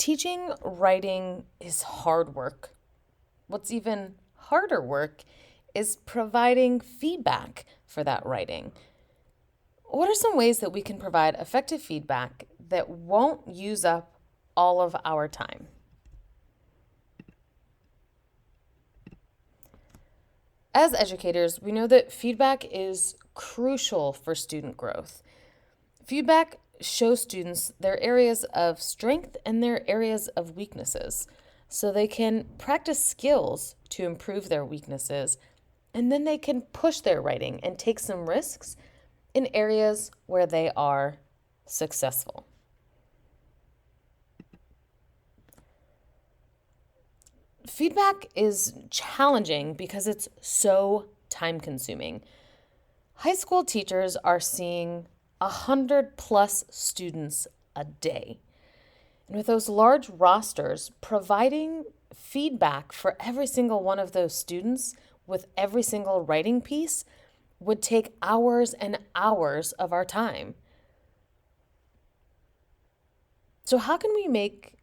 Teaching writing is hard work. What's even harder work is providing feedback for that writing. What are some ways that we can provide effective feedback that won't use up all of our time? As educators, we know that feedback is crucial for student growth. Feedback shows students their areas of strength and their areas of weaknesses, so they can practice skills to improve their weaknesses, and then they can push their writing and take some risks in areas where they are successful. Feedback is challenging because it's so time-consuming. High school teachers are seeing 100+ students a day. And with those large rosters, providing feedback for every single one of those students with every single writing piece would take hours and hours of our time. So how can we make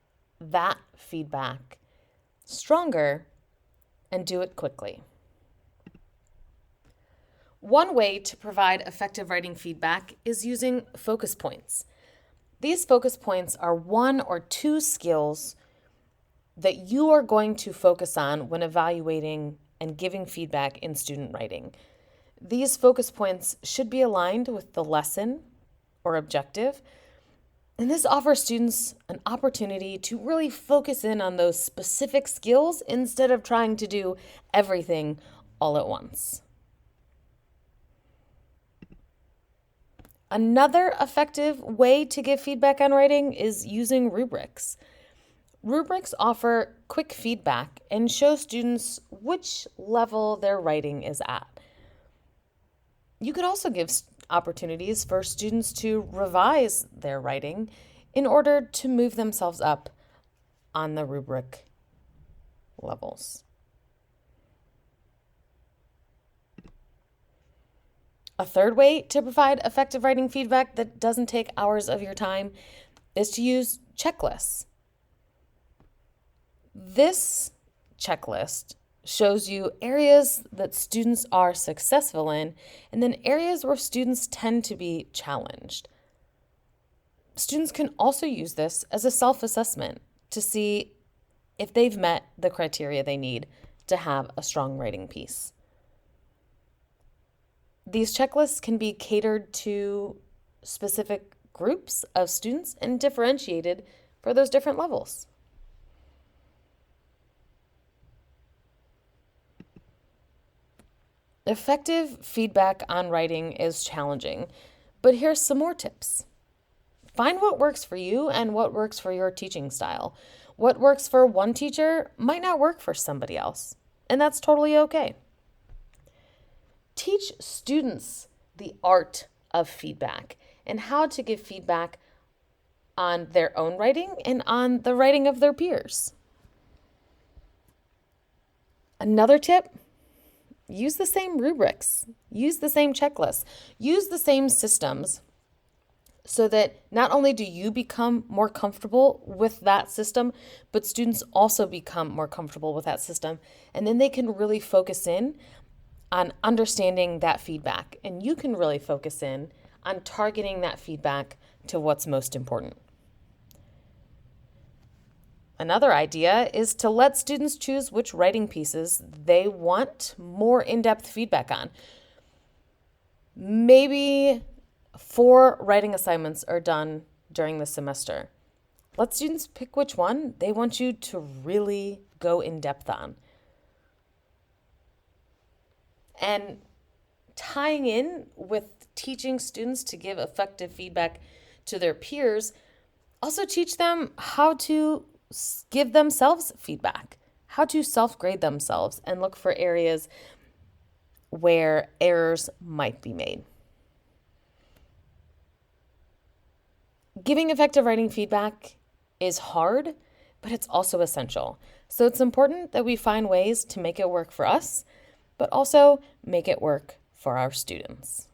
that feedback stronger and do it quickly? One way to provide effective writing feedback is using focus points. These focus points are 1 or 2 skills that you are going to focus on when evaluating and giving feedback in student writing. These focus points should be aligned with the lesson or objective, and this offers students an opportunity to really focus in on those specific skills instead of trying to do everything all at once. Another effective way to give feedback on writing is using rubrics. Rubrics offer quick feedback and show students which level their writing is at. You could also give opportunities for students to revise their writing in order to move themselves up on the rubric levels. A third way to provide effective writing feedback that doesn't take hours of your time is to use checklists. This checklist shows you areas that students are successful in, and then areas where students tend to be challenged. Students can also use this as a self-assessment to see if they've met the criteria they need to have a strong writing piece. These checklists can be catered to specific groups of students and differentiated for those different levels. Effective feedback on writing is challenging, but here's some more tips. Find what works for you and what works for your teaching style. What works for one teacher might not work for somebody else, and that's totally okay. Teach students the art of feedback and how to give feedback on their own writing and on the writing of their peers. Another tip: use the same rubrics, use the same checklists, use the same systems so that not only do you become more comfortable with that system, but students also become more comfortable with that system. And then they can really focus in on understanding that feedback. And you can really focus in on targeting that feedback to what's most important. Another idea is to let students choose which writing pieces they want more in-depth feedback on. Maybe 4 writing assignments are done during the semester. Let students pick which one they want you to really go in depth on. And tying in with teaching students to give effective feedback to their peers, also teach them how to give themselves feedback, how to self-grade themselves and look for areas where errors might be made. Giving effective writing feedback is hard, but it's also essential. So it's important that we find ways to make it work for us, but also make it work for our students.